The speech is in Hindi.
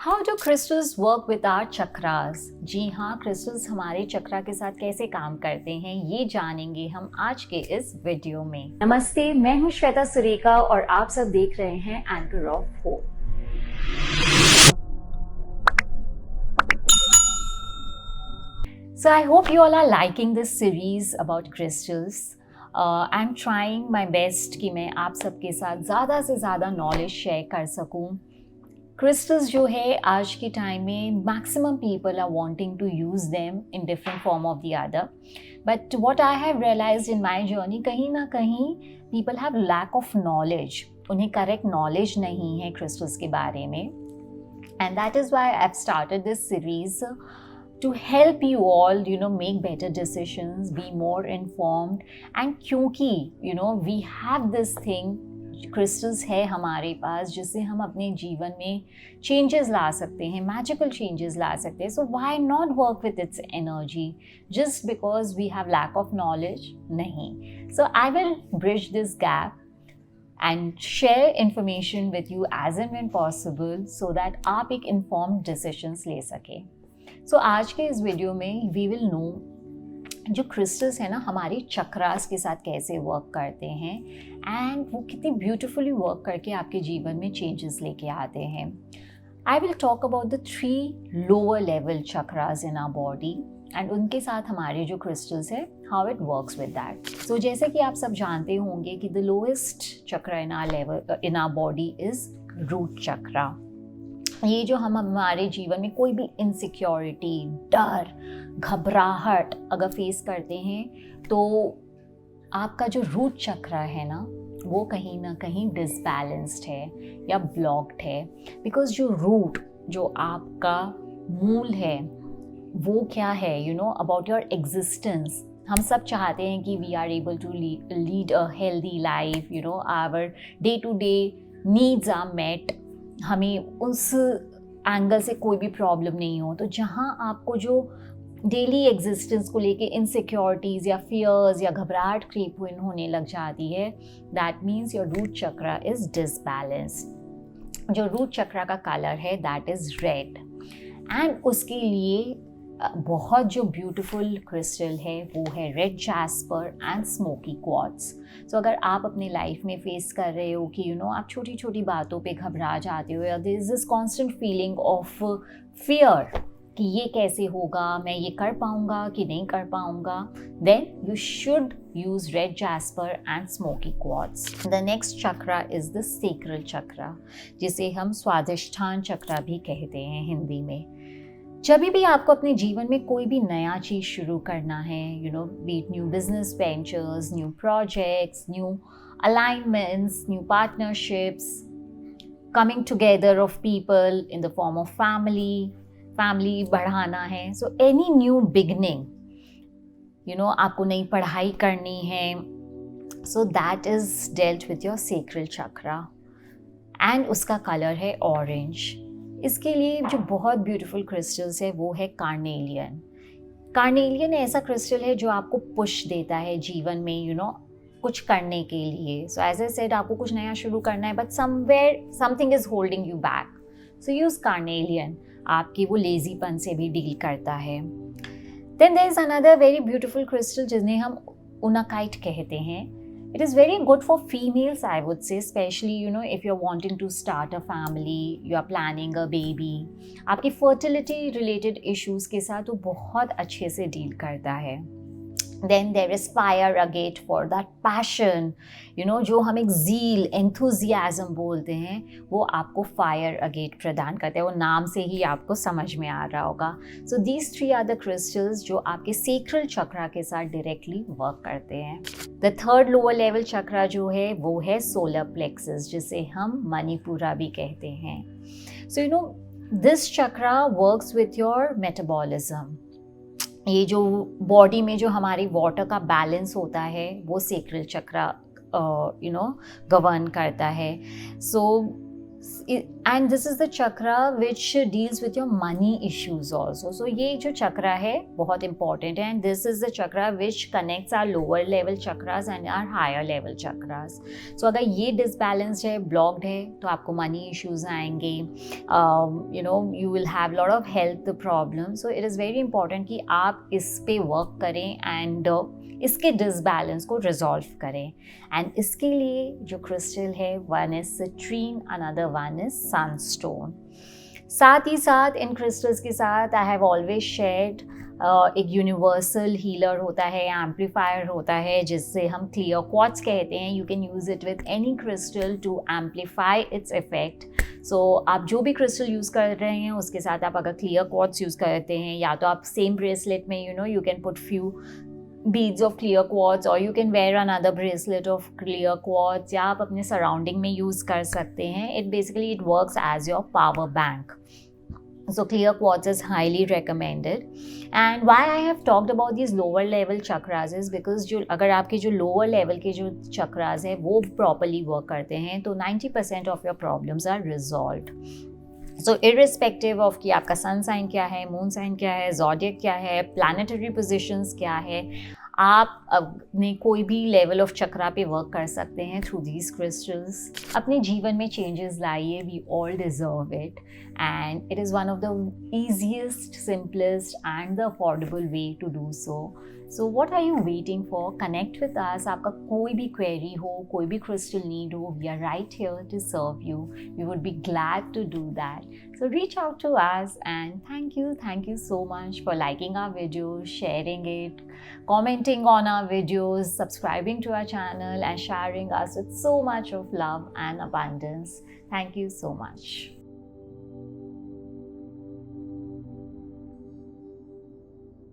How do crystals work with our chakras? जी हाँ, क्रिस्टल्स हमारे चक्रा के साथ कैसे काम करते हैं ये जानेंगे हम आज के इस वीडियो में। नमस्ते, मैं हूँ श्वेता सुरेखा और आप सब देख रहे हैं anchor of hope. So I hope you all are liking this series about crystals. I'm trying my best कि मैं आप सबके साथ ज़्यादा से ज़्यादा नॉलेज शेयर कर सकूं। क्रिस्टल्स जो है आज के टाइम में maximum people are wanting to use them in different form of the other, but what I have realised in my journey, कहीं ना कहीं people have lack of knowledge, उन्हें करेक्ट नॉलेज नहीं है क्रिस्टल्स के बारे में। And that is why I have started this series to help you all make better decisions, be more informed, and क्योंकि we have this thing, crystals है हमारे पास जिससे हम अपने जीवन में changes ला सकते हैं, magical changes ला सकते हैं। So why not work with its energy just because we have lack of knowledge? नहीं। So I will bridge this gap and share information with you as and when possible so that आप एक informed decisions ले सकें। सो आज के इस वीडियो में वी विल नो जो क्रिस्टल्स है ना हमारे चक्रास के साथ कैसे वर्क करते हैं एंड वो कितनी ब्यूटिफुली वर्क करके आपके जीवन में चेंजेस लेके आते हैं। I will talk about the 3 lower level chakras in our body and उनके साथ हमारे जो क्रिस्टल्स है how it works with that. So जैसे कि आप सब जानते होंगे कि the lowest chakra in our body is root chakra. ये जो हम हमारे जीवन में कोई भी इनसिक्योरिटी, डर, घबराहट अगर फेस करते हैं तो आपका जो रूट चक्रा है ना वो कहीं ना कहीं डिसबैलेंस्ड है या ब्लॉक्ड है। बिकॉज जो रूट, जो आपका मूल है वो क्या है, अबाउट योर एग्जिस्टेंस। हम सब चाहते हैं कि we are able to lead a healthy life, our day to day needs are met, हमें उस एंगल से कोई भी प्रॉब्लम नहीं हो। तो जहाँ आपको जो डेली एग्जिस्टेंस को लेके इनसिक्योरिटीज़ या फियर्स या घबराहट क्रीप होने लग जाती है, that means your root chakra is disbalanced. जो रूट चक्रा का कलर है दैट इज़ रेड एंड उसके लिए बहुत जो ब्यूटीफुल क्रिस्टल है वो है red jasper and smoky quartz. So अगर आप अपने लाइफ में फेस कर रहे हो कि आप छोटी छोटी बातों पे घबरा जाते हो या there is this constant feeling of fear कि ये कैसे होगा, मैं ये कर पाऊंगा कि नहीं कर पाऊंगा, then you should use red jasper and smoky quartz. The next chakra is the sacral chakra, जिसे हम स्वादिष्ठान चक्रा भी कहते हैं हिंदी में। जब भी आपको अपने जीवन में कोई भी नया चीज़ शुरू करना है, B it new business ventures, new projects, new alignments, new partnerships, coming together of people in the form of family बढ़ाना है, सो एनी न्यू बिगनिंग, आपको नई पढ़ाई करनी है, so that is dealt with your sacral chakra and उसका कलर है ऑरेंज। इसके लिए जो बहुत ब्यूटीफुल क्रिस्टल्स है वो है कार्नेलियन। कार्नेलियन ऐसा क्रिस्टल है जो आपको पुश देता है जीवन में कुछ करने के लिए। सो एज आई सेड, आपको कुछ नया शुरू करना है but somewhere something is holding you back, so use carnelian. आपके वो लेजीपन से भी डील करता है। Then there is another very beautiful crystal जिन्हें हम ऊनाकाइट कहते हैं। It is very good for females, I would say, especially if you're wanting to start a family, you are planning a baby. आपकी fertility related issues के साथ वो बहुत अच्छे से डील करता है। Then there is fire agate for that passion, जो हम एक zeal, enthusiasm बोलते हैं, वो आपको fire agate प्रदान करते हैं। वो नाम से ही आपको समझ में आ रहा होगा। So these 3 are the crystals जो आपके sacral chakra के साथ directly work करते हैं। The third lower level chakra जो है वो है solar plexus, जिसे हम मणिपुरा भी कहते हैं। So this chakra works with your metabolism. ये जो बॉडी में जो हमारी वाटर का बैलेंस होता है वो सेक्रल चक्रा गवर्न करता है। So and this is the chakra which deals with your money issues also. So ये जो चक्रा है बहुत इंपॉर्टेंट है, and this is the chakra which connects our lower level chakras and our higher level chakras. So अगर ये डिसबैलेंस्ड है, ब्लॉक्ड है, तो आपको मनी इश्यूज आएंगे, you will have lot of health problem. So it is very important कि आप इस पे वर्क करें एंड इसके डिसबैलेंस को रिजॉल्व करें. एंड इसके लिए जो क्रिस्टल है, one is citrine, another one is Sunstone. साथ ही साथ इन क्रिस्टल्स के साथ आई हैव ऑलवेज शेयर्ड एक यूनिवर्सल हीलर होता है, एम्पलीफायर होता है, जिससे हम क्लियर क्वार्ट्ज कहते हैं. You can use it with any crystal to amplify its effect. So आप जो भी क्रिस्टल यूज़ कर रहे हैं उसके साथ आप अगर क्लियर क्वार्ट्ज यूज़ करते हैं, या तो आप सेम ब्रेसलेट में you can put few beads of clear quartz, or you can wear another bracelet of clear quartz, या आप अपने सराउंडिंग में यूज़ कर सकते हैं. it works as your power bank. So clear quartz is highly recommended. And why I have talked about these lower level chakras is because अगर आपके जो lower level के जो chakras हैं वो properly work करते हैं तो 90% of your problems are resolved. So irrespective of कि आपका सन साइन क्या है, मून साइन क्या है, ज़ोडिएक क्या है, प्लैनेटरी पोजीशंस क्या है, आप अपने कोई भी लेवल ऑफ चक्रा पे वर्क कर सकते हैं थ्रू दीज क्रिस्टल्स. अपने जीवन में चेंजेस लाइए, we all deserve it, and it is one of the easiest, simplest and the affordable way to do so. So what are you waiting for? Connect with us. आपका कोई भी क्वेरी हो, कोई भी क्रिस्टल नीड हो, we are right here to serve you. We would be glad to do that. So reach out to us, and thank you so much for liking our videos, sharing it, commenting on our videos, subscribing to our channel, and sharing us with so much of love and abundance. Thank you so much.